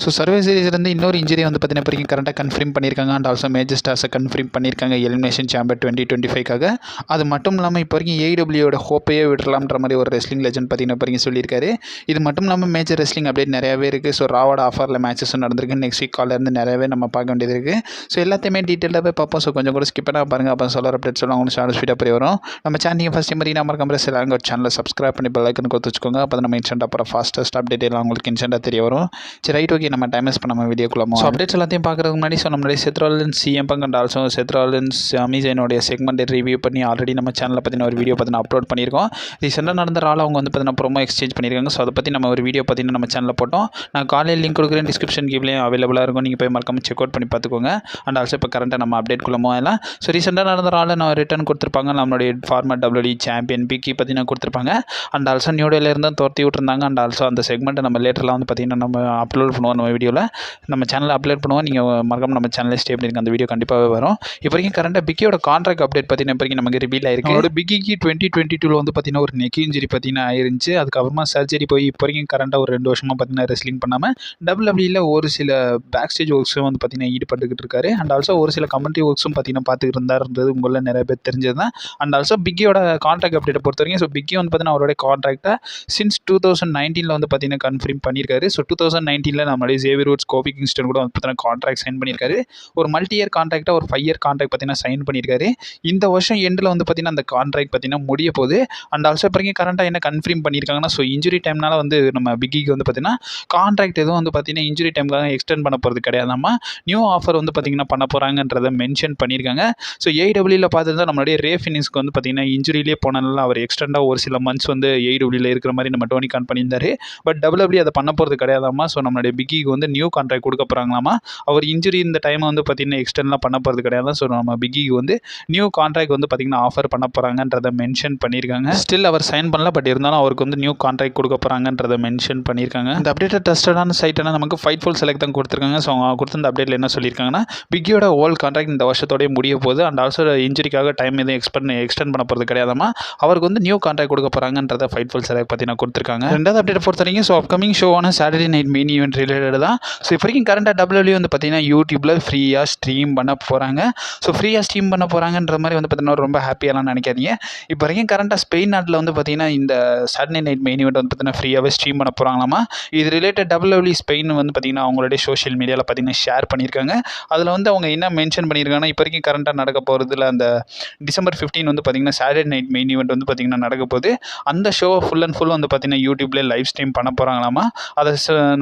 So survey சீரிஸ்லேருந்து இன்னொரு injury வந்து பார்த்தீங்கன்னா இப்போ வரைக்கும் கரெக்டாக கன்ஃபார்ம் பண்ணியிருக்காங்க. அண்ட் ஆல்சோ மேஜர் ஸ்டார்ஸை கன்ஃபார்ம் பண்ணியிருக்காங்க எலிமினேஷன் சாம்பர் 2025க்காக. அது மட்டும் இல்லாமல் இப்போ வரைக்கும் ஏடபிள்யூட ஹோப்பையே விடலாம்ன்ற மாதிரி ஒரு ரெஸ்லிங் லெஜண்ட் பார்த்தீங்கன்னா இப்போ வரைக்கும் சொல்லியிருக்காரு. இது மட்டும் இல்லாமல் மேஜர் ரெஸ்லிங் அப்டேட் நிறையாவே இருக்குது. ஸோ ராவோட ஆஃபரில் மேட்சஸும் நடந்திருக்கு. நெக்ஸ்ட் வீக் காலேருந்து நிறையவே நம்ம பார்க்க வேண்டியது இருக்குது. ஸோ எல்லாத்தையுமே டீட்டெயிலாகவே பார்ப்போம். ஸோ கொஞ்சம் கூட ஸ்கிப் பண்ணால் பாருங்கள். அப்போ சொல்கிற அப்டேட் சொல்லுவாங்க உங்களுக்கு ஷார்ட் ஸ்பீடாக போய் வரும். நம்ம சேனல் ஃபஸ்ட் டைம் மாதிரி நம்ம கம்பெனி ஒரு சேனலை சப்ஸ்கிரைப் பண்ணி பெல் ஐக்கன் கொடுத்து வச்சுக்கோங்க. அப்போ நம்ம இன்ஸ்டன்ட் அப்புறம் ஃபாஸ்டஸ்ட் அப்டேட் எல்லாம் உங்களுக்கு இன்ஸ்டன்ட்டாக தெரிய வரும். சரி ரைட், ஓகே, நம்ம டைம் வேஸ்ட் பண்ணாமல் வீடியோக்குள்ள ஸோ அப்டேட்ஸ் எல்லாத்தையும் பார்க்குறதுக்கு முன்னாடி ஸோ நம்மளுடைய Seth Rollins CM Punk and also Seth Rollins அமேசானோடைய செக்மெண்ட் ரிவ்யூ பண்ணி ஆல்ரெடி நம்ம சேனலில் பார்த்தீங்கன்னா ஒரு வீடியோ பார்த்தீங்கன்னா அப்லோட் பண்ணியிருக்கோம். ரீசெண்டாக நடந்த ரால் அவங்க வந்து பார்த்தீங்கன்னா ப்ரோமோ எக்ஸ்சேஞ்ச் பண்ணியிருக்காங்க. ஸோ அதை பற்றி நம்ம ஒரு வீடியோ பார்த்தீங்கன்னா நம்ம சேனலில் போட்டோம். நான் காலையில் லிங்க் கொடுக்குறேன், டிஸ்கிரிப்ஷன் கீவ்லேயும் அவைலபிளாக இருக்கும். நீங்கள் போய் மறக்காம செக் அவுட் பண்ணி பார்த்துக்கோங்க. அண்ட் ஆல்சோ இப்போ கரண்ட்டாக நம்ம அப்டேட் குள்ளமோ எல்லாம் ஸோ ரீசெண்டாக நடந்த ராலில் நான் ரிட்டர்ன் கொடுத்துருப்பாங்க. நம்மளுடைய ஃபார்மர் டபிள்யூடி சாம்பியன் பிக்கி பார்த்தீங்கன்னா கொடுத்துருப்பாங்க. அண்ட் ஆல்சோ நியூடேலேருந்து துரத்தி விட்டுருந்தாங்க. அண்ட் ஆல்சோ அந்த செக்மெண்ட்டை நம்ம லேட்டர்லாம் வந்து பார்த்தீங்கன்னா நம்ம அப்லோட் பண்ணுவோம். நம்ம வீடியோவில் நம்ம சேனலில் அப்லோட் பண்ணுவோம். நீங்கள் மறக்காம நம்ம சேனலில் ஸ்டே பண்ணியிருக்க அந்த வீடியோ கண்டிப்பாகவே வரும். இப்போ வரைக்கும் கரண்ட்டாக பிக்கியோட கான்ட்ராக்ட் அப்டேட் பார்த்தீங்கன்னா இப்போ வரைக்கும் நமக்கு ரிவீல் ஆயிருக்கு. அவரோட பிக்கிக்கு 2022 வந்து பார்த்தீங்கன்னா ஒரு நெக் இன்ஜுரி பார்த்தீங்கன்னா ஆயிருந்துச்சு. அதுக்கப்புறமா சர்ஜரி போய் இப்போ வரைக்கும் கரண்ட்டாக ஒரு 2 வருஷமாக பார்த்தீங்கன்னா ரெஸ்லிங் பண்ணாமல் டபிள்யூடபிள்யூல ஒரு சில பேக் ஸ்டேஜ் ஒர்க்ஸும் வந்து பார்த்தீங்கன்னா ஈடுபட்டுக்கிட்டு இருக்காரு. அண்ட் ஆல்சோ ஒரு சில கமெண்ட்ரி ஒர்க்ஸும் பார்த்தீங்கன்னா பார்த்துக்கிட்டு இருந்தாருன்றது உங்களில் நிறைய பேர் தெரிஞ்சது தான். அண்ட் ஆல்சோ பிக்கியோட கான்ட்ராக்ட் அப்டேட்டை பொறுத்த வரைக்கும் ஸோ பிக்கி வந்து பார்த்தீங்கன்னா அவரோட கான்ட்ராக்டை சின்ஸ் 2019 வந்து பார்த்தீங்கன்னா கன்ஃபார்ம் பண்ணியிருக்காரு. ஸோ 2019 நம்மளுடைய ஜேவியர் வுட்ஸ் கோபி கிங்ஸ்டன் கூட வந்து பார்த்தீங்கன்னா கான்ட்ராக்ட் சைன் பண்ணியிருக்காரு. ஒரு மல்டி இயர் கான்ட்ராக்டாக ஒரு 5 இயர் கான்ட்ராக்ட் பார்த்தீங்கன்னா சைன் பண்ணியிருக்காரு. இந்த வருஷம் எண்டில் வந்து பார்த்தீங்கன்னா அந்த கான்ட்ராக்ட் பார்த்தீங்கன்னா முடிய போகுது. அண்ட் ஆல்சோ இப்போ கரண்ட்டாக என்ன கன்ஃபார்ம் பண்ணியிருக்காங்கன்னா ஸோ இன்ஜுரி டைம்னால வந்து நம்ம பிக்கிக்கு வந்து பார்த்தீங்கன்னா கான்ட்ராக்ட் எதுவும் வந்து பார்த்தீங்கன்னா இன்ஜுரி டைமுக்காக எக்ஸ்டெண்ட் பண்ண போகிறது கிடையாதாம்மா. நியூ ஆஃபர் வந்து பார்த்தீங்கன்னா பண்ண போகிறாங்கன்றதை மென்ஷன் பண்ணியிருக்காங்க. ஸோ ஏடபிள்யூவில் பார்த்துருந்தா நம்மளுடைய ரே ஃபினிஷ்க்கு வந்து பார்த்தீங்கன்னா இன்ஜுரியிலே போனால அவர் எக்ஸ்டெண்டாக ஒரு சில மந்த்ஸ் வந்து ஏடபிள்யூவில் இருக்கிற மாதிரி நம்ம டோனி கான் பண்ணியிருந்தாரு. பட் டபிள்யூடபிள்யூ அதை பண்ண போகிறது கிடையாதாம்மா. ஸோ நம்மளுடைய பிக்கிக்கு வந்து நியூ கான்ட்ராக்ட் கொடுக்க போகிறாங்களாமா. அவர் இன்ஜுரி இந்த டைம் வந்து பார்த்தீங்கன்னா எக்ஸ்டென்லாம் பண்ண போகிறது கிடையாது. ஸோ நம்ம பிக்கிக்கு வந்து நியூ கான்ட்ராக்ட் வந்து பார்த்தீங்கன்னா ஆஃபர் பண்ண போகிறாங்கன்றதை மென்ஷன் பண்ணியிருக்காங்க. ஸ்டில் அவர் சைன் பண்ணல, பட் இருந்தாலும் அவருக்கு வந்து நியூ கான்ட்ராக்ட் கொடுக்க போகிறாங்கன்றதை மென்ஷன் பண்ணியிருக்காங்க. இந்த அப்டேட்டட் ட்ரஸ்டடான சைட்டான நமக்கு ஃபைட்ஃபுல் செலக்ட் தான் கொடுத்துருக்காங்க. ஸோ அவங்க கொடுத்த இந்த அப்டேட்டில் என்ன சொல்லியிருக்காங்கன்னா பிக்கியோட ஓல்ட் கான்ட்ராக்ட் இந்த வருஷத்தோடய முடிய போகுது. அண்ட் ஆல்சோ இன்ஜுரிக்காக டைம் எதுவும் எக்ஸ்டெண்ட் பண்ண போகிறது கிடையாதாமா. அவருக்கு வந்து நியூ கான்ட்ராக்ட் கொடுக்க போகிறாங்கன்றதை ஃபைட்ஃபுல் செலக்ட் பார்த்தீங்கன்னா கொடுத்துருக்காங்க. ரெண்டாவது அப்டேட் பொறுத்த வரைக்கும் ஸோ அப்கமிங் ஷோவான Saturday night main event related தான். ஸோ இப்போ வரைக்கும் கரண்ட்டாக டபிள்யூடபிள்யூ வந்து பார்த்தீங்கன்னா யூடியூப்பில் ஃப்ரீயாக ஸ்ட்ரீம் பண்ண போகிறாங்க. ஸோ ஃப்ரீயாக ஸ்ட்ரீம் பண்ண போகிறாங்கன்ற மாதிரி வந்து பார்த்தீங்கன்னா ரொம்ப ஹாப்பியாலாம் நினைக்காதீங்க. இப்போ வரைக்கும் கரண்ட்டாக ஸ்பெயின் நாட்டில் வந்து பார்த்தீங்கன்னா இந்த சாட்டர்டே நைட் மெயின் ஈவெண்ட் வந்து பார்த்தீங்கன்னா ஃப்ரீயாகவே ஸ்ட்ரீம் பண்ண போகிறாங்களாமா. இது ரிலேட்டட் டபிள்யூடபிள்யூ ஸ்பெயின் வந்து பார்த்தீங்கன்னா அவங்களுடைய சோஷியல் மீடியாவில் பார்த்தீங்கன்னா ஷேர் பண்ணியிருக்காங்க. அதில் வந்து அவங்க என்ன மென்ஷன் பண்ணியிருக்காங்கன்னா இப்போ வரைக்கும் கரண்ட்டாக நடக்க போகிறதுல அந்த டிசம்பர் 15 வந்து பார்த்தீங்கன்னா சாட்டர்டே நைட் மெயின் ஈவெண்ட் வந்து பார்த்தீங்கன்னா நடக்க போகுது. அந்த ஷோவை ஃபுல் அண்ட் ஃபுல் வந்து பார்த்தீங்கன்னா யூடியூப்லேயே லைவ் ஸ்ட்ரீம் பண்ண போகிறாங்களாமா. அதை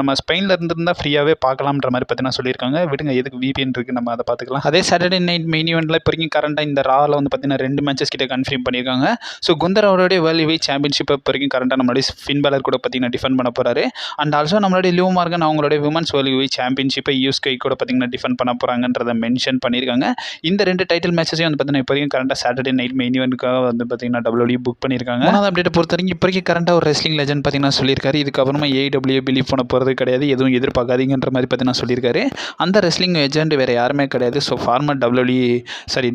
நம்ம ஸ்பெயினில் இருந்திருந்தால் ஃப்ரீயாகவே பார்க்கலாம்ன்ற மாதிரி பார்த்தீங்கன்னா சொல்லியிருக்காங்க. விடுங்க, எதுக்கு VPN இருக்குது, நம்ம அதை பார்த்துக்கலாம். அதே சாட்டர்டே நைட் மெயின் ஈவெண்ட்டில் இப்போ வரைக்கும் கரண்ட்டாக இந்த ராவில் வந்து பார்த்தீங்கன்னா 2 மேட்சஸ் கிட்ட கன்ஃபார்ம் பண்ணியிருக்காங்க. ஸோ குந்தர் அவருடைய வேர்ல்டு வெயிட் சாம்பியன்ஷிப்பை இப்போ வரைக்கும் கரண்ட்டாக நம்மளுடைய ஃபின் பேலர் கூட பார்த்தீங்கன்னா டிஃபெண்ட் பண்ண போகிறாரு. அண்ட் ஆல்சோ நம்மளுடைய லிவ் மார்கன் அவங்களுடைய விமன்ஸ் வேர்ல்டு வெயிட் சாம்பியன்ஷிப்பை யூஸ்கை கூட பார்த்தீங்கன்னா டிஃபெண்ட் பண்ண போகிறாங்கன்றதை மென்ஷன் பண்ணியிருக்காங்க. இந்த 2 டைட்டில் மேட்சஸையும் வந்து பார்த்தீங்கன்னா இப்போ வரைக்கும் கரண்ட்டாக சாட்டர்டே நைட் மெயின் ஈவெண்ட்டுக்காக வந்து பார்த்தீங்கன்னா டபிள்யூடபிள்யூ புக் பண்ணியிருக்காங்க. மூணாவது அப்டேட் பொறுத்த வரைக்கும் இப்போ வரைக்கும் கரண்ட்டாக ஒரு ரெஸ்லிங் லெஜண்ட் பார்த்தீங்கன்னா சொல்லியிருக்காரு. இதுக்கப்புறமா AEW பிலீவ் பண்ண போகிறது கிடையாது, எதுவும் எதிர்பார்க்காதீங்கன்ற மாதிரி பார்த்தீங்கன்னா சொல்லியிருக்காரு. அந்த ரெஸ்லிங் ஏஜென்ட் வேறு யாருமே கிடையாது. ஸோ ஃபார்மர்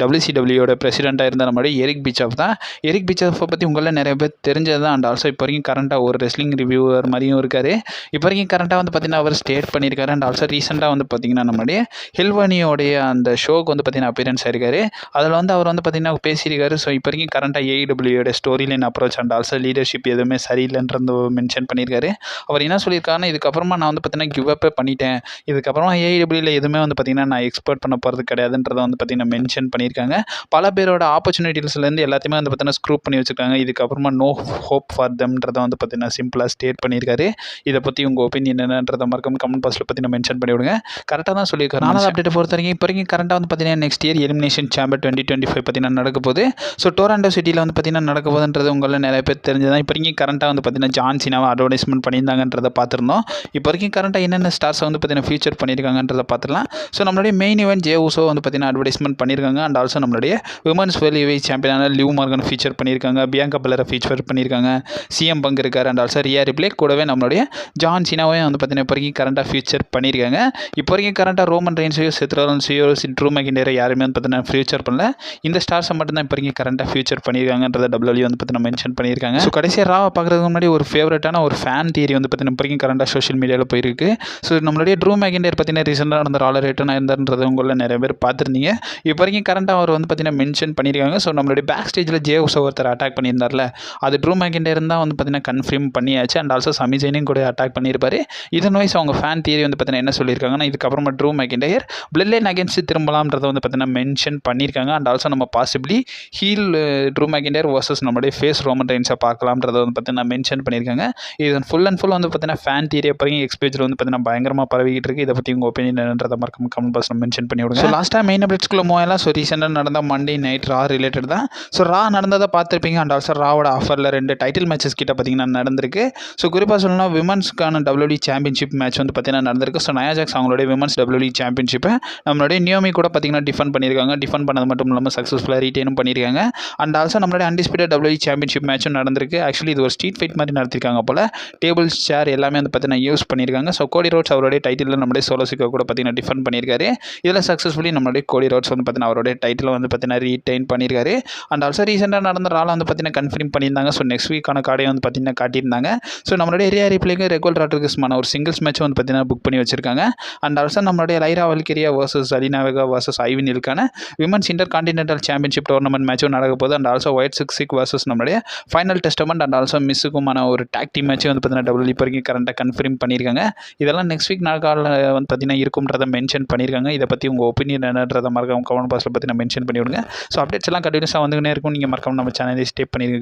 WCWயோட பிரசிடெண்ட்டாக இருந்த நம்மளுடைய எரிக் பிச்சாஃப் தான். எரிக் பிச்சாஃபை பற்றி உங்களில் நிறைய பேர் தெரிஞ்சது தான். அண்ட் ஆல்சோ இப்போ வரைக்கும் கரண்ட்டாக ஒரு ரெஸ்லிங் ரிவ்யூவர் மாதிரியும் இருக்கார். இப்போ வரைக்கும் கரண்ட்டாக வந்து பார்த்தீங்கன்னா அவர் ஸ்டேட் பண்ணியிருக்காரு. அண்ட் ஆல்சோ ரீசெண்டாக வந்து பார்த்தீங்கன்னா நம்மளுடைய ஹெல்வனியோடைய அந்த ஷோக்கு வந்து பார்த்தீங்கன்னா அப்பியரன்ஸ் ஆயிருக்காரு. அதில் வந்து அவர் வந்து பார்த்தீங்கன்னா பேசியிருக்காரு. ஸோ இப்போ வரைக்கும் கரண்ட்டாக AEWயோட story line approach and also leadership எதுவுமே சரியில்லைன்றது மென்ஷன் பண்ணியிருக்காரு. அவர் என்ன சொல்லியிருக்காருன்னா இதுக்கப்புறமா நான் வந்து பார்த்தீங்கன்னா கிவ் அப்பே பண்ணிட்டேன். இதுக்கப்புறமா AEWல எதுவுமே வந்து பார்த்தீங்கன்னா நான் எக்ஸ்போர்ட் பண்ண போகிறது கிடையாதுன்றதை வந்து பார்த்தீங்கன்னா மென்ஷன் பண்ணியிருக்காங்க. பல பேரோட ஆப்பர்ச்சுனிட்டிஸ்லேருந்து எல்லாத்தையுமே வந்து பார்த்தீங்கன்னா ஸ்க்ரூப் பண்ணி வச்சுருக்காங்க. இதுக்கப்புறமா நோ ஹோப் ஃபார் தெம்ன்றதை வந்து பார்த்தீங்கன்னா சிம்பிளாக ஸ்டேட் பண்ணியிருக்காரு. இதை பற்றி உங்கள் ஒப்பீனியன் என்னன்றதை மறக்காம கமெண்ட் பாக்ஸில் பார்த்தீங்கன்னா மென்ஷன் பண்ணி விடுங்க. கரெக்டாக தான் சொல்லியிருக்காரு. நாலாவது அப்டேட் பொறுத்த வரைக்கும் இப்போ வரைக்கும் கரண்ட்டாக வந்து பார்த்தீங்கன்னா நெக்ஸ்ட் இயர் எலிமினேஷன் சாம்பர் 2025 பார்த்தீங்கன்னா நடக்க போகுது. ஸோ டொராண்டோ சிட்டியில் வந்து பார்த்தீங்கன்னா நடக்க போகுதுன்றது உங்களில் நிறைய பேர் தெரிஞ்சதான். இப்போ வரைக்கும் கரண்ட்டாக வந்து பார்த்தீங்கன்னா ஜான் சீனாவை அட்வர்டைஸ்மெண்ட் பண்ணியிருந்தாங்கன்றதை பார்த்துருந்தோம். இப்போ வரைக்கும் கரண்ட்டாக என்னென்ன ஸ்டார்ஸை வந்து பார்த்தீங்கன்னா ஃபியூச்சர் பண்ணியிருக்காங்கன்றதை பார்த்துலாம். ஸோ நம்மளுடைய மெயின் ஈவெண்ட் ஜே ஊசோ வந்து பார்த்தீங்கன்னா அட்வர்டைஸ்மெண்ட் பண்ணியிருக்காங்க. அண்ட் ஆல்சோ நம்மளுடைய விமன்ஸ் வேர்ல்டு வெயிட் சாம்பியனான லிவ் மார்கன் ஃபீச்சர் பண்ணியிருக்காங்க. பியாங்கா பெலரை ஃபீச்சர் பண்ணியிருக்காங்க. சிஎம் பங்க் இருக்கார். அண்ட் ஆல்சோ ரியா ரிப்ளே கூடவே நம்மளுடைய ஜான் சீனாவையும் வந்து பார்த்தீங்கன்னா இப்போ வரைக்கும் கரண்ட்டாக ஃபியூச்சர் பண்ணியிருக்காங்க. இப்போ வரைக்கும் கரண்ட்டாக ரோமன் ரெயின்ஸையோ செத் ராலின்ஸையோ ட்ரூ மெக்கின்டரை யாருமே வந்து பார்த்தீங்கன்னா ஃபியூச்சர் பண்ணல. இந்த ஸ்டார்ஸை மட்டும் தான் இப்போ வரைக்கும் கரண்ட்டாக ஃபியூச்சர் பண்ணியிருக்காங்கன்றத டபிள்யூ வந்து பார்த்தீங்கன்னா மென்ஷன் பண்ணியிருக்காங்க. ஸோ கடைசியாக ராவை பார்க்குறதுக்கு முன்னாடி ஒரு ஃபேவரட்டான ஒரு ஃபேன் தியரி வந்து பார்த்தீங்கன்னா இப்போ வரைக்கும் கரண்ட்டாக சோஷியல் மீடியாவில் போயிருக்கு. ஸோ நம்மளுடைய ட்ரூ மேக்கிண்டர் பார்த்தீங்கன்னா ரீசெண்டாக நடந்த ராலர் ரிட்டர்ன் ஆயிருந்தார்ன்றது உங்களில் நிறைய பேர் பார்த்துருந்தீங்க. இப்போ வரைக்கும் கரண்ட்டாக அவர் வந்து பார்த்தீங்கன்னா மென்ஷன் பண்ணியிருக்காங்க. ஸோ நம்மளுடைய பேக் ஸ்டேஜில் ஜே உசோ ஒருத்தர் அட்டாக் பண்ணியிருந்தார்ல, அது ட்ரூ மேக்கிண்டர் தான் வந்து பார்த்தீங்கன்னா கன்ஃபார்ம் பண்ணியாச்சு. அண்ட் ஆல்சோ சமி ஜெயினையும் கூட அட்டாக் பண்ணியிருப்பாரு. இதன் வைஸ் அவங்க ஃபேன் தியரி வந்து பார்த்தீங்கன்னா என்ன சொல்லியிருக்காங்கன்னா, இதுக்கப்புறமா Drew McIntyre blood line against திரும்பலாம்ன்றதை வந்து பார்த்தீங்கன்னா மென்ஷன் பண்ணியிருக்காங்க. அண்ட் ஆல்சோ நம்ம possibly heel Drew McIntyre versus நம்மளுடைய ஃபேஸ் ரோமன் ரெயின்ஸை பார்க்கலாம்ன்றதை வந்து பார்த்தீங்கன்னா மென்ஷன் பண்ணியிருக்காங்க. இது ஃபுல் அண்ட் ஃபுல் வந்து பார்த்தீங்கன்னா ஃபேன் தியரி அப்புறம் எக்ஸ்பேஜில் வந்து பார்த்தீங்கன்னா பயங்கரமாக பரவிக்கிட்டு இருக்குது. இதை பற்றி உங்கள் ஒப்பீனியன் என்னன்றதை மறக்காம கமெண்ட் பாக்ஸில் மென்ஷன் பண்ணி விடுங்க. ஸோ லாஸ்ட்டாக மெயின் அப்டேட்ஸ்குள்ளே போயெல்லாம் ஸோ ரீசெண்டாக நடந்த மண்டே நைட் ரா ரிலேட்டட் தான். ஸோ ரா நடந்ததை பார்த்துருப்பீங்க. அண்ட் ஆல்சோ ராவோட ஆஃபரில் 2 டைட்டில் மேட்சஸ் கிட்ட பார்த்தீங்கன்னா நடந்திருக்கு. ஸோ குறிப்பாக சொல்லணும்னா விமன்ஸ்க்கான WWE சாம்பியன்ஷிப் மேட்ச் வந்து பார்த்தீங்கன்னா நடந்திருக்கு. ஸோ நயா ஜாக்ஸ் அவங்களுடைய விமன்ஸ் WWE சாம்பியன்ஷிப்பை நம்மளுடைய நியோமி கூட பார்த்தீங்கன்னா டிஃபெண்ட் பண்ணியிருக்காங்க. டிஃபெண்ட் பண்ணது மட்டும் இல்லாமல் சக்ஸஸ்ஃபுல்லாக ரீட்டெயினும் பண்ணியிருக்காங்க. அண்ட் ஆல்சோ நம்மளுடைய அன்டிஸ்பியூட்டட் WWE சாம்பியன்ஷிப் மேட்சும் நடந்திருக்கு. ஆக்சுவலி இது ஒரு ஸ்ட்ரீட் ஃபைட் மாதிரி நடத்திருக்காங்க போல். டேபிள்ஸ் சேர் எல்லாமே வந்து பார்த்தீங்கன்னா யூஸ் பண்ணியிருக்காங்க. ஸோ கோடி ரோட்ஸ் அவருடைய டைட்டிலில் நம்மளுடைய சோலோசிக்கோ கூட பார்த்தீங்கன்னா டிஃபெண்ட் பண்ணியிருக்காரு. இதில் சக்ஸஸ்ஃபுல்லி நம்மளுடைய கோடி ரோட்ஸ் வந்து பார்த்தீங்கன்னா அவருடைய டைட்டில் வந்து பார்த்தீங்கன்னா ரீட்டைன் பண்ணியிருக்காரு. அண்ட் ஆல்சோ ரீசெண்டாக நடந்த ரால வந்து பார்த்தீங்கன்னா கன்ஃபார்ம் பண்ணியிருந்தாங்க. ஸோ நெக்ஸ்ட் வீக்கான கார்டையும் வந்து பார்த்தீங்கன்னா காட்டியிருந்தாங்க. ஸோ நம்மளுடைய ஏரியா ரிப்ளைக்கு ரெகுவல் ராட்ரிகஸ்மான ஒரு சிங்கிள்ஸ் மேட்ச் வந்து பார்த்தீங்கன்னா புக் பண்ணி வச்சிருக்காங்க. அண்ட் ஆல்சோ நம்மளுடைய Lyra Valkyria versus Zelina Vega versus ஐவினிலுக்கான women's intercontinental championship tournament மேட்சும் நடக்க போகுது. And also Wyatt Sicks versus நம்மளுடைய ஃபைனல் டெஸ்டமெண்ட் அண்ட் ஆல்சோ மிஸ்ஸுக்குமான ஒரு டாக் டீம் மேட்ச் வந்து பார்த்தீங்கன்னா டபிள்யூ இப்போ வரைக்கும் கரண்ட்டாக கன்ஃபார்ம் பண்ணியிருக்காங்க. இதெல்லாம் நெக்ஸ்ட் வீக் நாட்காலில் வந்து பார்த்தீங்கன்னா இருக்கும்ன்றதை மென்ஷன் பண்ணியிருக்காங்க. இதை பற்றி உங்கள் ஒப்பீனியன் என்னன்றதை மறக்காம கமெண்ட் பாக்ஸில் பற்றி மென்ஷன் பண்ணி விடுங்க. ஸோ அப்டேட்ஸ் எல்லாம் கண்டினியூஸாக வந்துக்கினே இருக்கும். நீங்கள் மறக்காம நம்ம சேனலை ஸ்டே பண்ணிடுங்க.